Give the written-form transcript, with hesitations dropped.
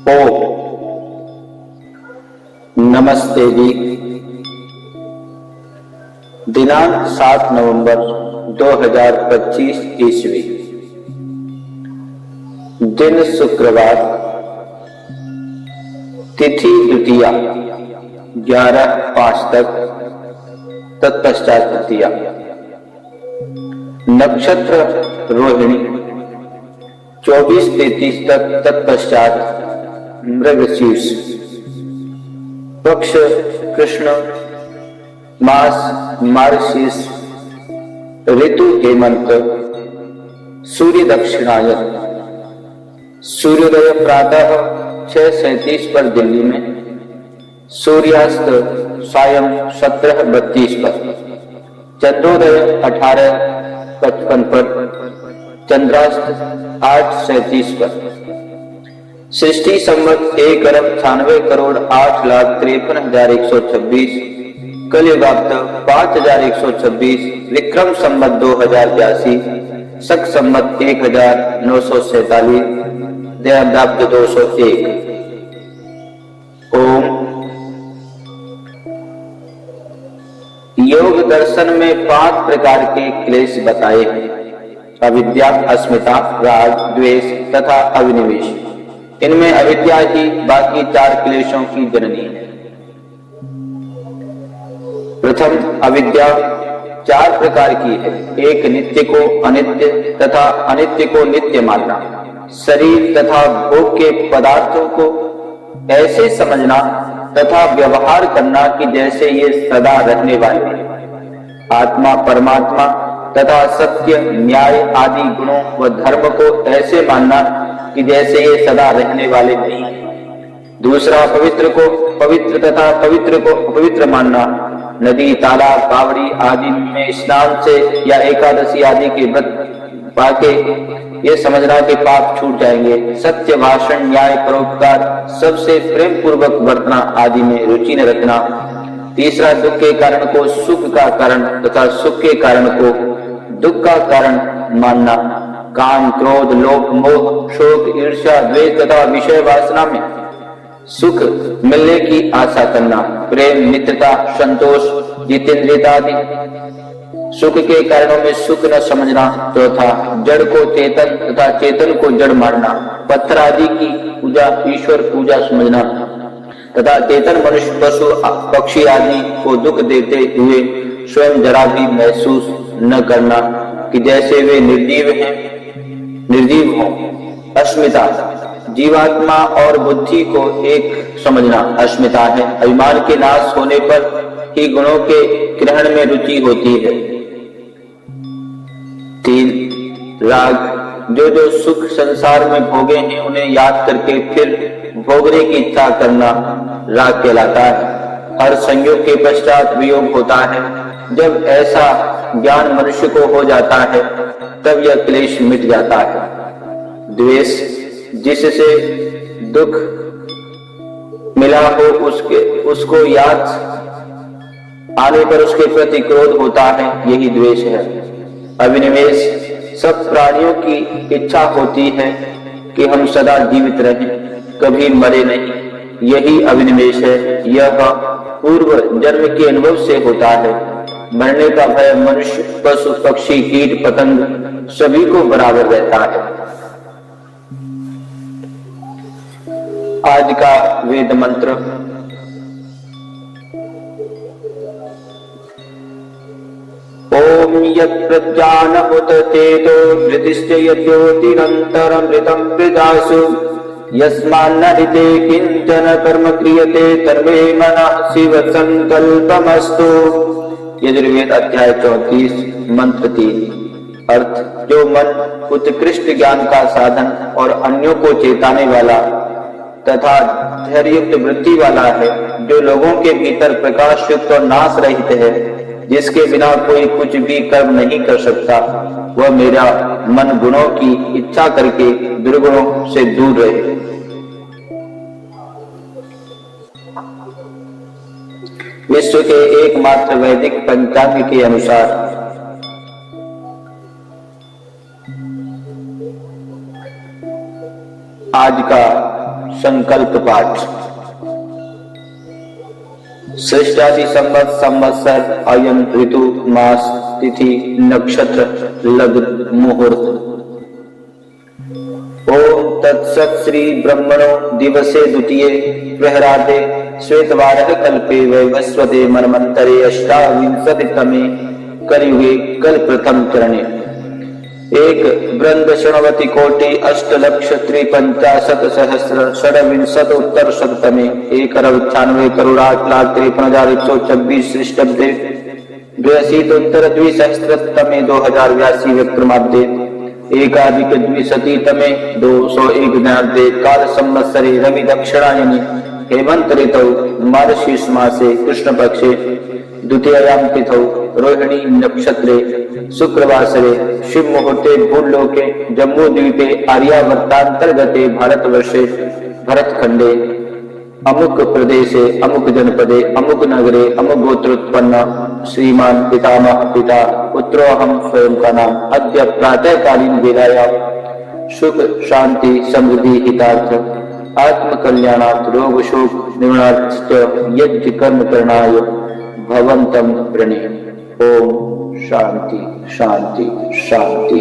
ओ नमस्ते जी। दिनांक 7 नवंबर 2025 ईस्वी, दिन शुक्रवार, तिथि द्वितीया 11:05 तक, तत्पश्चात तृतीया, नक्षत्र रोहिणी 24:33 तक, तत्पश्चात मृगशीर्ष, पक्ष कृष्ण, मास मार्गशीर्ष, ऋतु हेमंत, सूर्य दक्षिणायन, सूर्योदय प्रातः 6:37 पर दिल्ली में, सूर्यास्त सायं 17:32 पर, चंद्रोदय 18:55 पर, चंद्रास्त 8:37 पर, सृष्टि संवत 1,98,08,53,126, कलियुगाब्द 5,126, विक्रम संवत 2082, शक संवत 1,947, देहाब्द 201। ओम। योग दर्शन में 5 प्रकार के क्लेश बताए हैं: अविद्या, अस्मिता, राग, द्वेष तथा अभिनिवेश। इनमें अविद्या ही बाकी 4 क्लेशों की जननी है। प्रथम अविद्या 4 प्रकार की है। एक, नित्य को अनित्य तथा अनित्य को नित्य मानना, शरीर तथा भोग के पदार्थों को ऐसे समझना तथा व्यवहार करना कि जैसे ये सदा रहने वाले हैं। आत्मा, परमात्मा तथा सत्य, न्याय आदि गुणों व धर्म को ऐसे मानना कि जैसे ये सदा रहने वाले नहीं। दूसरा, पवित्र को पवित्र तथा पवित्र को अपवित्र मानना, नदी, तालाब, बावड़ी आदि में स्नान से या एकादशी आदि के व्रत पाके ये समझना कि पाप छूट जाएंगे। सत्य, भाषण, न्याय, परोपकार, सबसे प्रेम पूर्वक बरतना आदि में रुचि न रखना। तीसरा, दुख के कारण को सुख का कारण तथा सुख के कारण को दुख का कारण मानना। काम, क्रोध, लोभ, मोह, शोक, ईर्ष्या, द्वेष तथा विषय वासना में सुख मिलने की आशा करना। प्रेम, मित्रता, संतोष, जितेंद्रियता आदि सुख के कारणों में सुख न समझना। चौथा, जड़ को चेतन तथा चेतन को जड़ मानना। पत्थर आदि की पूजा ईश्वर पूजा समझना तथा चेतन मनुष्य, पशु, पक्षी आदि को दुख देते हुए स्वयं जरा भी महसूस न करना कि जैसे वे निर्जीव हों। अस्मिता, जीवात्मा और बुद्धि को एक समझना अस्मिता है। अभिमान के नाश होने पर ही गुणों के ग्रहण में रुचि होती है। 3, राग, जो सुख संसार में भोगे हैं उन्हें याद करके फिर भोगने की इच्छा करना राग कहलाता है। हर संयोग के पश्चात वियोग होता है। जब ऐसा ज्ञान मनुष्य को हो जाता है तब यह क्लेश मिट जाता है। द्वेष, जिससे दुख मिला हो उसको याद आने पर उसके प्रति क्रोध होता है, यही द्वेष है। अभिनिवेश, सब प्राणियों की इच्छा होती है कि हम सदा जीवित रहें, कभी मरे नहीं, यही अभिनिवेश है। यह पूर्व जन्म के अनुभव से होता है। मरने का भय मनुष्य, पशु, पक्षी, कीट, पतंग सभी को बराबर रहता है। आज का वेद मंत्र: ओम यत् प्रज्ञानमुत तेजो धृतिश्च यद्योतिरन्तरमृतं प्रजासु यस्मान्न हिते किंचन कर्म क्रियते तन्मे मनः शिव संकल्पमस्तु। यजुर्वेद अध्याय 34 मंत्र 3। अर्थ: जो मन उत्कृष्ट ज्ञान का साधन और अन्यों को चेताने वाला तथा धैर्ययुक्त वृत्ति वाला है, जो लोगों के भीतर प्रकाश युक्त और नाश रहित है, जिसके बिना कोई कुछ भी कर्म नहीं कर सकता, वह मेरा मन गुणों की इच्छा करके दुर्गुणों से दूर रहे। विश्व के एकमात्र वैदिक पंचांग के अनुसार आज का संकल्प पाठ। श्रेष्ठादि संवत संवत्सर अयन ऋतु मास तिथि नक्षत्र लग्न मुहूर्त। ओम तत्सत् श्री ब्रह्मणो दिवसे द्वितीये प्रहरादे श्वेतवारः कल्पे वैवस्वते मन्वन्तरे अष्टाविंशतितमे कलियुगे कल्पप्रथम चरणे एक बृंद शृण्वति कोटि अष्टलक्ष त्रिपंचाशत सहस्र षड्विंशतोत्तर शततमे 1,98 करोड़ 8,53,126 ख्रीष्टाब्दे 82 द्विसहस्रतमे 2082 विक्रमाब्दे एकाधिक द्विशतीतमे 201 ज्ञानाब्दे काल संवत्सरे रवि दक्षिणायने हेमंत ऋतौ मार्गशीर्ष मासे कृष्ण पक्षे द्वितीयायां तिथौ रोहिणी नक्षत्रे शुक्रवासरे शिव मुहूर्ते भूलोके जम्मू द्वीपे आर्यावर्तांतर्गते भारतवर्षे भरतखंडे अमुक प्रदेशे अमुक जनपदे अमुक नगरे अमुक गोत्रोत्पन्न श्रीमान पितामह पिता पुत्रोऽहं स्वयं का नाम अद्य प्रातःकालीन वेलायां सुख शांति समृद्धि हितार्थ आत्म कल्याणार्थ रोग शोक निवारणार्थ यज्ञ कर्म करणाय भवन्तं प्रणे। ओम शांति शांति शांति।